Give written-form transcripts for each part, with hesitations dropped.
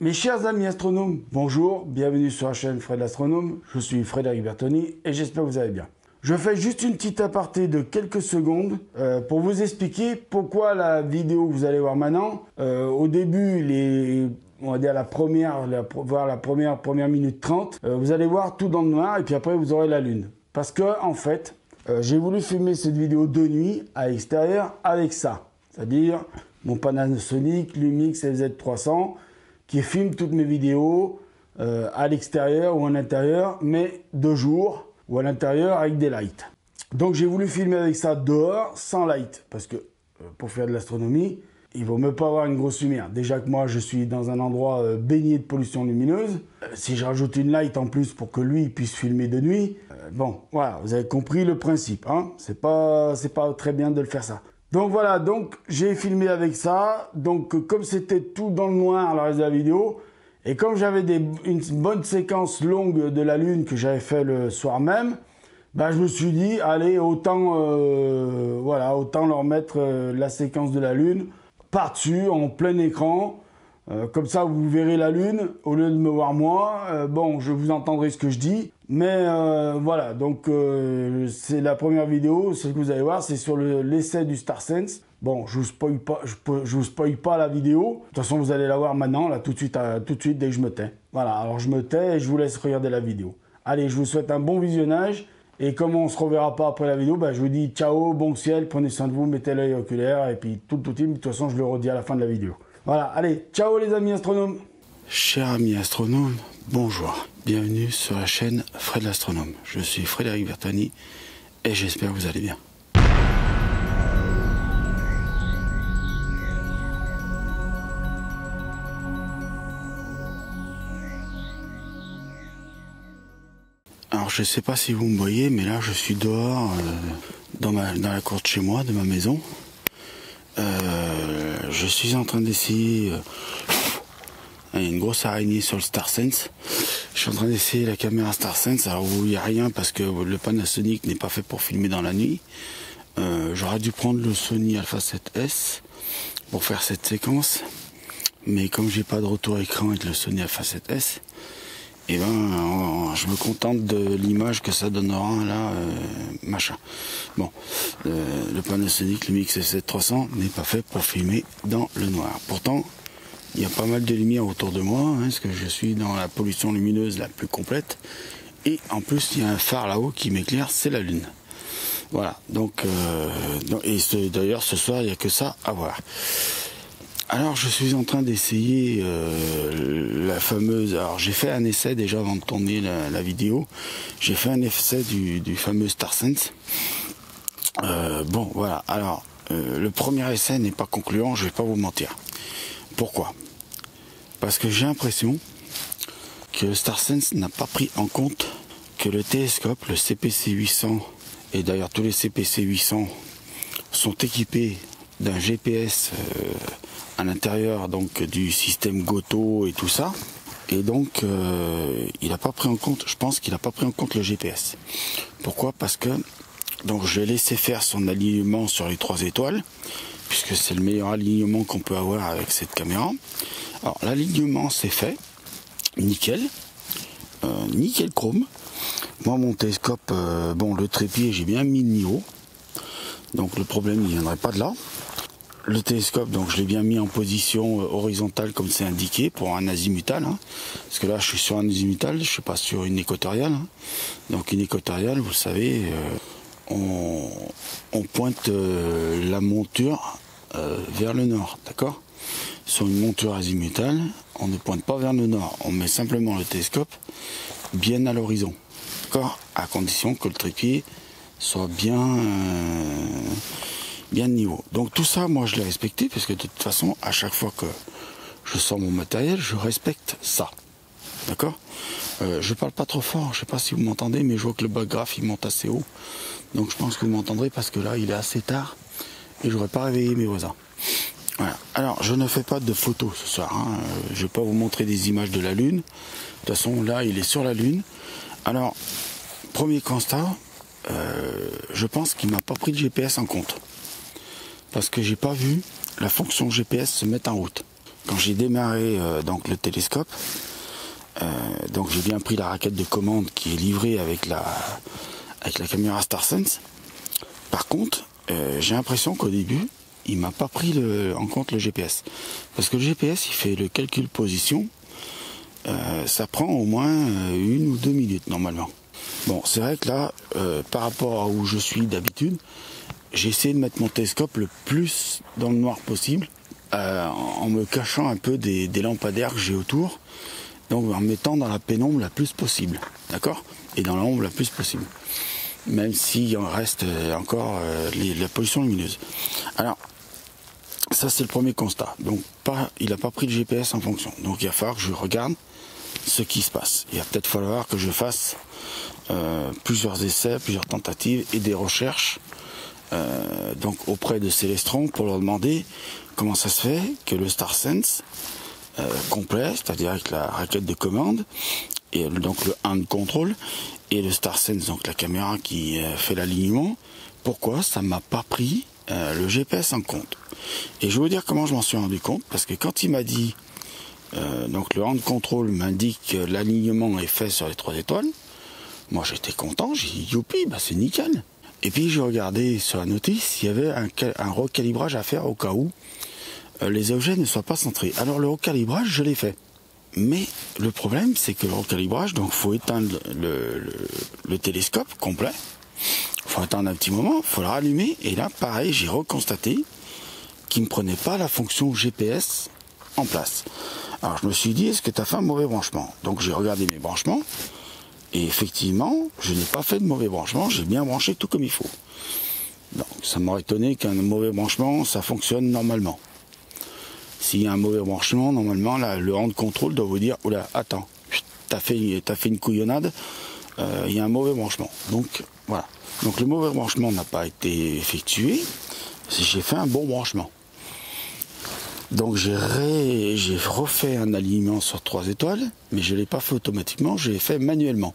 Mes chers amis astronomes, bonjour, bienvenue sur la chaîne Fred l'Astronome, je suis Frédéric Bertoni et j'espère que vous allez bien. Je fais juste une petite aparté de quelques secondes pour vous expliquer pourquoi la vidéo que vous allez voir maintenant, au début, on va dire la première minute 30, vous allez voir tout dans le noir et puis après vous aurez la lune. Parce que en fait, j'ai voulu filmer cette vidéo de nuit à l'extérieur avec ça, c'est-à-dire mon Panasonic Lumix LZ300 qui filme toutes mes vidéos à l'extérieur ou en intérieur, mais de jour ou à l'intérieur avec des lights. Donc j'ai voulu filmer avec ça dehors, sans light, parce que pour faire de l'astronomie, il vaut mieux pas avoir une grosse lumière. Déjà que moi je suis dans un endroit baigné de pollution lumineuse, si je rajoute une light en plus pour que lui puisse filmer de nuit, bon, voilà, vous avez compris le principe, hein. C'est pas très bien de le faire ça. Donc voilà, donc j'ai filmé avec ça, donc comme c'était tout dans le noir le reste de la vidéo, et comme j'avais une bonne séquence longue de la lune que j'avais fait le soir même, ben je me suis dit, allez, autant leur mettre la séquence de la lune par-dessus, en plein écran, comme ça vous verrez la lune, au lieu de me voir moi, bon, je vous entendrai ce que je dis, mais voilà, donc c'est la première vidéo, ce que vous allez voir, c'est sur l'essai du StarSense. Bon, je vous spoil pas la vidéo, de toute façon vous allez la voir maintenant, là tout de suite dès que je me tais. Voilà, alors je me tais et je vous laisse regarder la vidéo. Allez, je vous souhaite un bon visionnage, et comme on se reverra pas après la vidéo, ben, je vous dis ciao, bon ciel, prenez soin de vous, mettez l'œil oculaire, et puis tout, de toute façon je le redis à la fin de la vidéo. Voilà, allez, ciao les amis astronomes. Chers amis astronomes, bonjour, bienvenue sur la chaîne Fred l'Astronome. Je suis Frédéric Bertoni et j'espère que vous allez bien. Alors je ne sais pas si vous me voyez, mais là je suis dehors dans la cour de chez moi, de ma maison. Je suis en train d'essayer... il y a une grosse araignée sur le StarSense. Je suis en train d'essayer la caméra StarSense. Alors vous voyez rien parce que le Panasonic n'est pas fait pour filmer dans la nuit. J'aurais dû prendre le Sony Alpha 7S pour faire cette séquence. Mais comme j'ai pas de retour écran avec le Sony Alpha 7S, et ben je me contente de l'image que ça donnera là, machin. Bon, le Panasonic Lumix LZ300 n'est pas fait pour filmer dans le noir. Pourtant, il y a pas mal de lumière autour de moi, hein, parce que je suis dans la pollution lumineuse la plus complète. Et en plus, il y a un phare là-haut qui m'éclaire, c'est la lune. Voilà, donc d'ailleurs ce soir, il n'y a que ça à voir. Alors je suis en train d'essayer la fameuse... Alors j'ai fait un essai déjà avant de tourner la vidéo. J'ai fait un essai du fameux StarSense. Bon voilà, alors le premier essai n'est pas concluant, je vais pas vous mentir. Pourquoi ? Parce que j'ai l'impression que le StarSense n'a pas pris en compte que le télescope, le CPC 800, et d'ailleurs tous les CPC 800 sont équipés d'un GPS à l'intérieur donc du système Goto et tout ça, et donc il n'a pas pris en compte, je pense qu'il n'a pas pris en compte le GPS. Pourquoi ? Parce que donc je l'ai laissé faire son alignement sur les 3 étoiles, puisque c'est le meilleur alignement qu'on peut avoir avec cette caméra. Alors l'alignement c'est fait, nickel, nickel chrome. Moi mon télescope, bon le trépied j'ai bien mis le niveau, donc le problème il ne viendrait pas de là. Le télescope, donc je l'ai bien mis en position horizontale comme c'est indiqué pour un azimutal, hein, parce que là je suis sur un azimutal, je suis pas sur une équatoriale, hein. Donc une équatoriale, vous le savez, on pointe la monture vers le nord, d'accord? Sur une monture azimutale, on ne pointe pas vers le nord, on met simplement le télescope bien à l'horizon, d'accord? À condition que le trépied soit bien de niveau. Donc tout ça, moi je l'ai respecté, parce que de toute façon, à chaque fois que je sors mon matériel, je respecte ça, d'accord? Je parle pas trop fort, je sais pas si vous m'entendez, mais je vois que le bas graphe il monte assez haut, donc je pense que vous m'entendrez, parce que là il est assez tard et j'aurais pas réveillé mes voisins. Voilà. Alors je ne fais pas de photos ce soir, hein. Je vais pas vous montrer des images de la lune. De toute façon là il est sur la lune. Alors premier constat, je pense qu'il m'a pas pris de GPS en compte, parce que j'ai pas vu la fonction GPS se mettre en route. quand j'ai démarré donc le télescope, donc j'ai bien pris la raquette de commande qui est livrée avec la caméra StarSense. Par contre, j'ai l'impression qu'au début, il m'a pas pris en compte le GPS. Parce que le GPS, il fait le calcul position. Ça prend au moins 1 ou 2 minutes normalement. Bon, c'est vrai que là, par rapport à où je suis d'habitude, j'ai essayé de mettre mon télescope le plus dans le noir possible, en me cachant un peu des lampadaires que j'ai autour, donc en me mettant dans la pénombre la plus possible, d'accord? Et dans l'ombre la plus possible, même s'il en reste encore la pollution lumineuse. Alors, ça c'est le premier constat. Donc il n'a pas pris le GPS en fonction. Donc il va falloir que je regarde ce qui se passe. Il va peut-être falloir que je fasse plusieurs essais, plusieurs tentatives et des recherches donc auprès de Celestron pour leur demander comment ça se fait que le StarSense complet, c'est-à-dire avec la raquette de commande et donc le hand control et le StarSense, donc la caméra qui fait l'alignement, pourquoi ça m'a pas pris le GPS en compte. Et je vais vous dire comment je m'en suis rendu compte, parce que quand il m'a dit donc le hand control m'indique que l'alignement est fait sur les 3 étoiles, moi j'étais content, j'ai dit youpi, bah c'est nickel. Et puis j'ai regardé sur la notice, il y avait un recalibrage à faire au cas où les objets ne soient pas centrés. Alors le recalibrage, je l'ai fait. Mais le problème, c'est que le recalibrage, donc faut éteindre le télescope complet, faut attendre un petit moment, faut le rallumer, et là pareil, j'ai reconstaté qu'il ne prenait pas la fonction GPS en place. Alors je me suis dit, est-ce que tu as fait un mauvais branchement? Donc j'ai regardé mes branchements, et effectivement, je n'ai pas fait de mauvais branchement, j'ai bien branché tout comme il faut. Donc ça m'aurait étonné qu'un mauvais branchement, ça fonctionne normalement. S'il y a un mauvais branchement, normalement, là, le hand control doit vous dire, oula, attends, t'as fait une couillonnade, il y a un mauvais branchement. Donc voilà. Donc le mauvais branchement n'a pas été effectué, j'ai fait un bon branchement. Donc j'ai refait un alignement sur 3 étoiles, mais je ne l'ai pas fait automatiquement, je l'ai fait manuellement.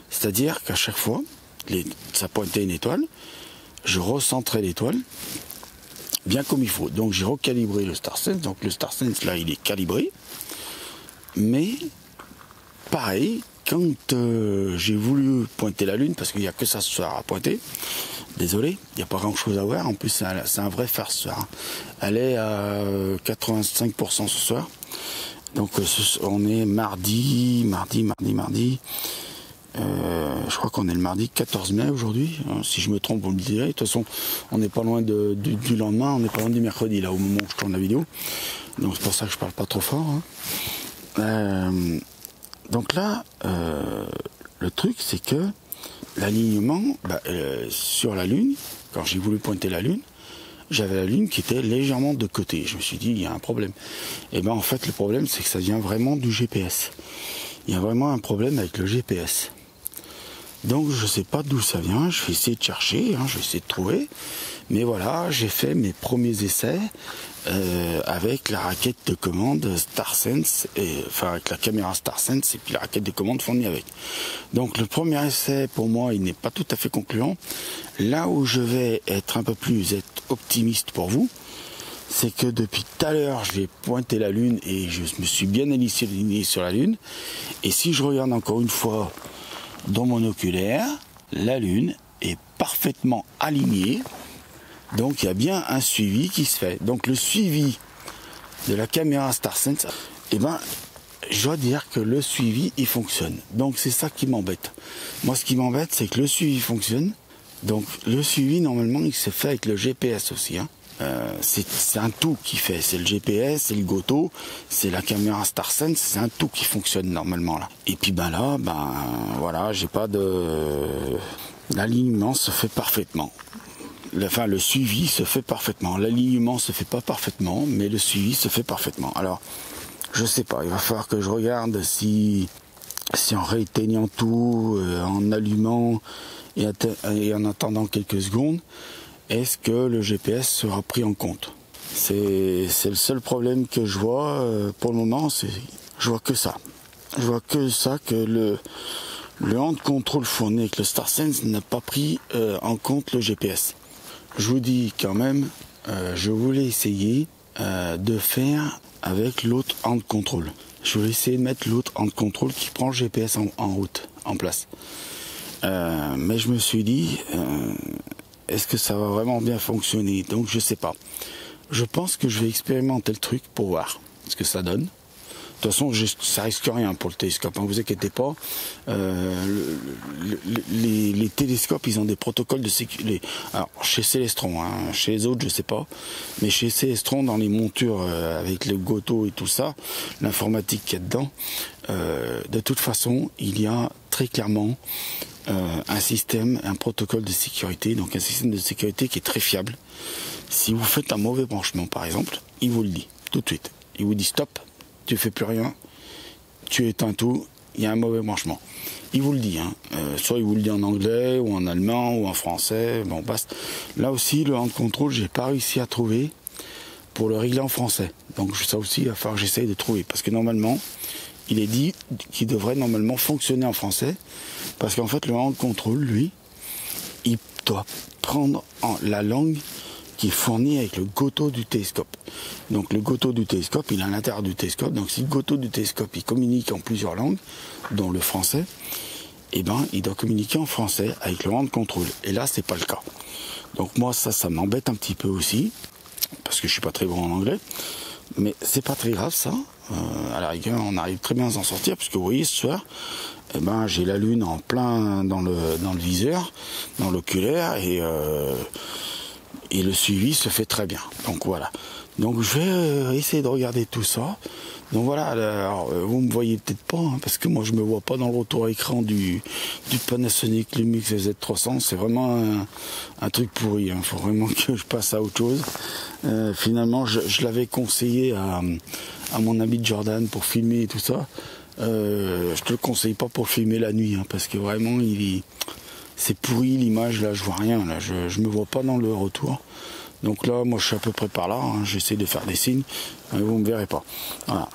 C'est-à-dire qu'à chaque fois, ça pointait une étoile, je recentrais l'étoile, bien comme il faut. Donc j'ai recalibré le StarSense, donc le StarSense là il est calibré, mais pareil, quand j'ai voulu pointer la Lune, parce qu'il n'y a que ça ce soir à pointer, désolé, il n'y a pas grand chose à voir, en plus c'est un vrai farceur. Elle est à 85% ce soir, donc on est mardi, je crois qu'on est le mardi 14 mai aujourd'hui, si je me trompe vous me direz, de toute façon on n'est pas loin du lendemain, on n'est pas loin du mercredi là au moment où je tourne la vidéo, donc c'est pour ça que je parle pas trop fort. Donc là, le truc c'est que l'alignement sur la Lune, quand j'ai voulu pointer la Lune, j'avais la Lune qui était légèrement de côté. Je me suis dit, il y a un problème. Et bien en fait, le problème, c'est que ça vient vraiment du GPS. Il y a vraiment un problème avec le GPS. Donc je ne sais pas d'où ça vient, je vais essayer de chercher, je vais essayer de trouver. Mais voilà, j'ai fait mes premiers essais avec la raquette de commande StarSense, enfin avec la caméra StarSense et puis la raquette de commande fournie avec. Donc le premier essai pour moi il n'est pas tout à fait concluant. Là où je vais être un peu plus optimiste pour vous, c'est que depuis tout à l'heure je vais pointer la Lune et je me suis bien aligné sur la Lune. Et si je regarde encore une fois dans mon oculaire, la Lune est parfaitement alignée. Donc il y a bien un suivi qui se fait. Donc le suivi de la caméra StarSense, je dois dire que le suivi il fonctionne. Donc c'est ça qui m'embête. Moi ce qui m'embête c'est que le suivi fonctionne. Donc le suivi normalement il se fait avec le GPS aussi. C'est un tout qui fait. C'est le GPS, c'est le Goto, c'est la caméra StarSense, c'est un tout qui fonctionne normalement là. Et puis là, voilà, j'ai pas de... L'alignement se fait parfaitement. Le suivi se fait parfaitement. L'alignement se fait pas parfaitement, mais le suivi se fait parfaitement. Alors, je sais pas, il va falloir que je regarde si en rééteignant tout, en allumant et en attendant quelques secondes, est-ce que le GPS sera pris en compte? C'est le seul problème que je vois pour le moment, je vois que ça. Je vois que ça, que le hand control fourni avec le StarSense n'a pas pris en compte le GPS. Je vous dis quand même, je voulais essayer de faire avec l'autre hand control. Je vais essayer de mettre l'autre hand control qui prend le GPS en route, en place. Mais je me suis dit, est-ce que ça va vraiment bien fonctionner? Donc je sais pas. Je pense que je vais expérimenter le truc pour voir ce que ça donne. De toute façon, ça risque rien pour le télescope, hein, vous inquiétez pas. Les télescopes, ils ont des protocoles de sécurité. Alors, chez Celestron, hein, chez les autres, je sais pas. Mais chez Celestron, dans les montures avec le Goto et tout ça, l'informatique qu'il y a dedans, de toute façon, il y a très clairement un système, un protocole de sécurité, donc un système de sécurité qui est très fiable. Si vous faites un mauvais branchement, par exemple, il vous le dit tout de suite. Il vous dit stop. Tu fais plus rien, tu éteins tout, il y a un mauvais branchement. Il vous le dit, hein. Soit il vous le dit en anglais, ou en allemand, ou en français, bon basta. Là aussi, le hand control, j'ai pas réussi à trouver pour le régler en français. Donc ça aussi, il va falloir que j'essaye de trouver. Parce que normalement, il est dit qu'il devrait normalement fonctionner en français. Parce qu'en fait, le hand control, lui, il doit prendre la langue qui est fourni avec le Goto du télescope. Donc le Goto du télescope, il est à l'intérieur du télescope. Donc si le Goto du télescope, il communique en plusieurs langues, dont le français, eh ben, il doit communiquer en français avec le hand control. Et là, c'est pas le cas. Donc moi, ça m'embête un petit peu aussi, parce que je suis pas très bon en anglais. Mais c'est pas très grave, ça. À la rigueur, on arrive très bien à s'en sortir, puisque vous voyez, ce soir, eh ben, j'ai la lune en plein dans le viseur, dans l'oculaire, et le suivi se fait très bien. Donc voilà. Donc je vais essayer de regarder tout ça. Donc voilà, alors, vous me voyez peut-être pas, hein, parce que moi je me vois pas dans le retour écran du Panasonic Lumix Z300. C'est vraiment un truc pourri. Faut vraiment que je passe à autre chose. Finalement, je l'avais conseillé à mon ami Jordan pour filmer et tout ça. Je te le conseille pas pour filmer la nuit, hein, parce que vraiment c'est pourri l'image, là je vois rien, là je me vois pas dans le retour. Donc là moi je suis à peu près par là, hein, j'essaie de faire des signes, mais vous me verrez pas. Voilà.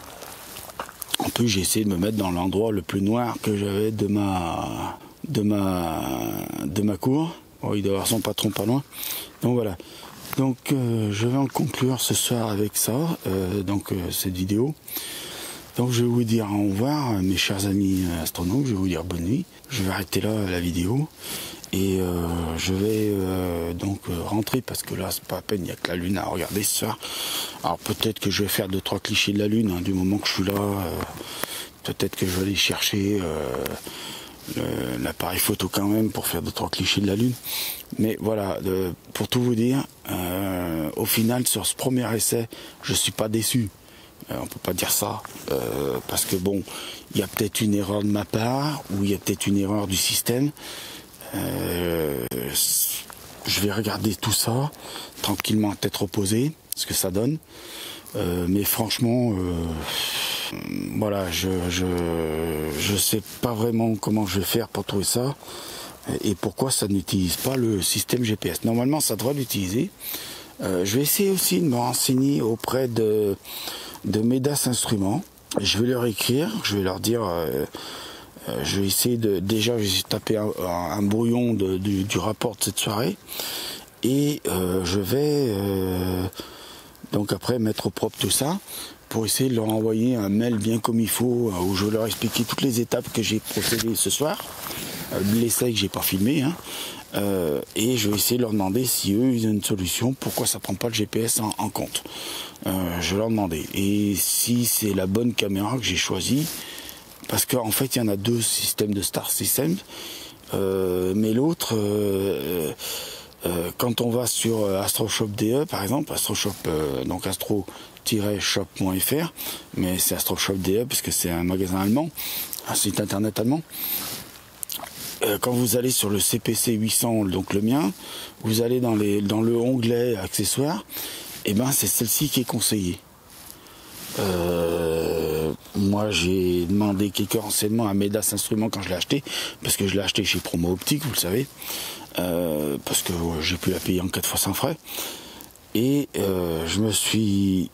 En plus j'ai essayé de me mettre dans l'endroit le plus noir que j'avais de ma cour. Bon, il doit y avoir son patron pas loin. Donc voilà. Donc je vais en conclure ce soir avec ça, cette vidéo. Donc je vais vous dire au revoir mes chers amis astronomes, je vais vous dire bonne nuit. Je vais arrêter là la vidéo et je vais rentrer parce que là c'est pas à peine, il n'y a que la lune à regarder ce soir. Alors peut-être que je vais faire 2-3 clichés de la lune, hein, du moment que je suis là, peut-être que je vais aller chercher l'appareil photo quand même pour faire 2-3 clichés de la lune. Mais voilà, pour tout vous dire, au final sur ce premier essai, je suis pas déçu. On peut pas dire ça, parce que bon, il y a peut-être une erreur de ma part, ou il y a peut-être une erreur du système. Je vais regarder tout ça, tranquillement à tête reposée, ce que ça donne. Mais franchement, voilà, je sais pas vraiment comment je vais faire pour trouver ça, et pourquoi ça n'utilise pas le système GPS. Normalement, ça devrait l'utiliser. Je vais essayer aussi de me renseigner auprès de Medas Instruments. Je vais leur écrire, je vais leur dire, je vais essayer de taper un brouillon du rapport de cette soirée, et je vais donc après mettre au propre tout ça pour essayer de leur envoyer un mail bien comme il faut, où je vais leur expliquer toutes les étapes que j'ai procédé ce soir, l'essai que j'ai pas filmé, hein. Et je vais essayer de leur demander si eux ils ont une solution, pourquoi ça prend pas le GPS en compte. Je vais leur demander, et si c'est la bonne caméra que j'ai choisie, parce qu'en fait il y en a 2 systèmes de Star System, mais l'autre, quand on va sur AstroShop DE par exemple, AstroShop, donc astro-shop.fr, mais c'est AstroShop DE parce que c'est un magasin allemand, un site internet allemand. Quand vous allez sur le CPC 800, donc le mien, vous allez dans le onglet accessoires, et ben c'est celle-ci qui est conseillée. Moi j'ai demandé quelques renseignements à Medas Instruments quand je l'ai acheté, parce que je l'ai acheté chez Promo Optique, vous le savez, parce que j'ai pu la payer en 4 fois sans frais, et je me suis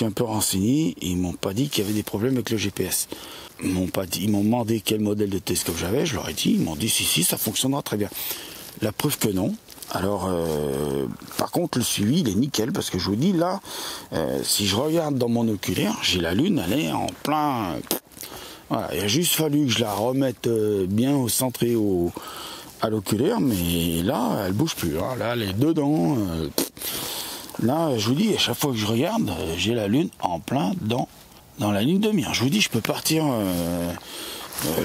un peu renseigné, et ils m'ont pas dit qu'il y avait des problèmes avec le GPS. Ils m'ont demandé quel modèle de télescope j'avais, je leur ai dit, ils m'ont dit si ça fonctionnera très bien. La preuve que non, Alors, par contre, le suivi, il est nickel, parce que je vous dis, là, si je regarde dans mon oculaire, j'ai la lune, elle est en plein... Voilà, il a juste fallu que je la remette bien au centré à l'oculaire, mais là, elle bouge plus. Hein. Là, elle est dedans. Là, je vous dis, à chaque fois que je regarde, j'ai la lune en plein dans la ligne de mire. Je vous dis, je peux partir...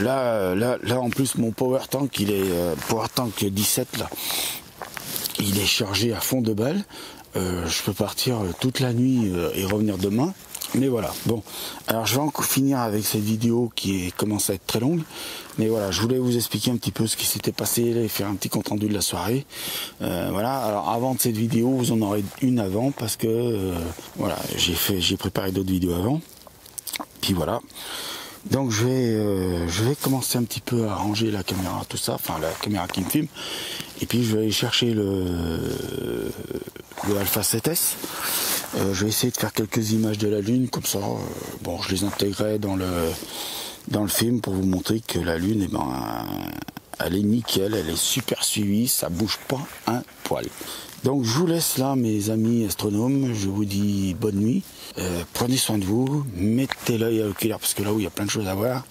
Là, en plus, mon power tank, il est power tank 17 là. Il est chargé à fond de balles. Je peux partir toute la nuit et revenir demain. Mais voilà, bon. Alors je vais encore finir avec cette vidéo qui commence à être très longue. Mais voilà, je voulais vous expliquer un petit peu ce qui s'était passé et faire un petit compte rendu de la soirée. Voilà, alors avant de cette vidéo, vous en aurez une avant parce que voilà, j'ai préparé d'autres vidéos avant. Puis voilà. Donc je vais commencer un petit peu à ranger la caméra, tout ça, enfin la caméra qui me filme. Et puis je vais aller chercher le Alpha 7S. Je vais essayer de faire quelques images de la Lune, comme ça, bon, je les intégrerai dans le film pour vous montrer que la Lune, eh ben, elle est nickel, elle est super suivie, ça bouge pas un poil. Donc je vous laisse là, mes amis astronomes, je vous dis bonne nuit, prenez soin de vous, mettez l'œil à l'oculaire parce que là où il y a plein de choses à voir.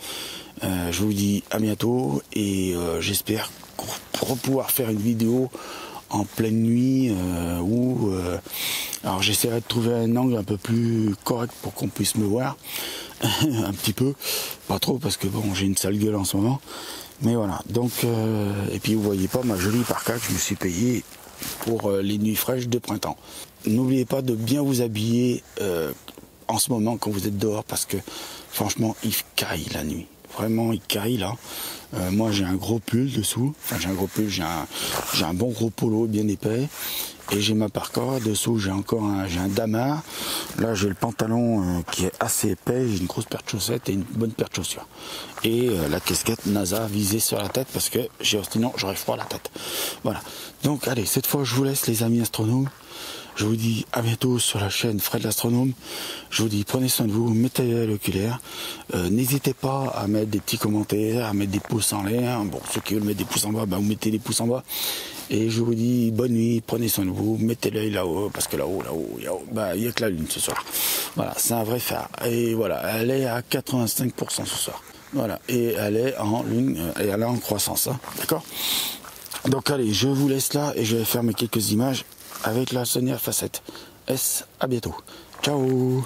Je vous dis à bientôt et j'espère pouvoir faire une vidéo en pleine nuit alors j'essaierai de trouver un angle un peu plus correct pour qu'on puisse me voir un petit peu, pas trop parce que bon, j'ai une sale gueule en ce moment, mais voilà. Donc et puis vous voyez pas ma jolie parka que je me suis payée pour les nuits fraîches de printemps. N'oubliez pas de bien vous habiller en ce moment quand vous êtes dehors parce que franchement il caille la nuit. Vraiment, il caille là. Moi, j'ai un gros pull dessous. Enfin, j'ai un gros pull, j'ai un bon gros polo bien épais. Et j'ai ma parka. Dessous, j'ai un damar. Là, j'ai le pantalon qui est assez épais. J'ai une grosse paire de chaussettes et une bonne paire de chaussures. Et la casquette NASA visée sur la tête parce que sinon, j'aurais froid à la tête. Voilà. Donc, allez, cette fois, je vous laisse, les amis astronomes. Je vous dis à bientôt sur la chaîne Fred l'Astronome. Je vous dis prenez soin de vous, mettez l'oculaire. N'hésitez pas à mettre des petits commentaires, à mettre des pouces en l'air. Bon, ceux qui veulent mettre des pouces en bas, bah, vous mettez des pouces en bas. Et je vous dis bonne nuit, prenez soin de vous, mettez l'œil là-haut, parce que là-haut, bah, il n'y a que la lune ce soir. Voilà, c'est un vrai phare. Et voilà, elle est à 85% ce soir. Voilà, et elle est en lune, et elle est en croissance, hein, d'accord? Donc allez, je vous laisse là et je vais faire mes quelques images avec la Sony Alpha 7S. À bientôt. Ciao.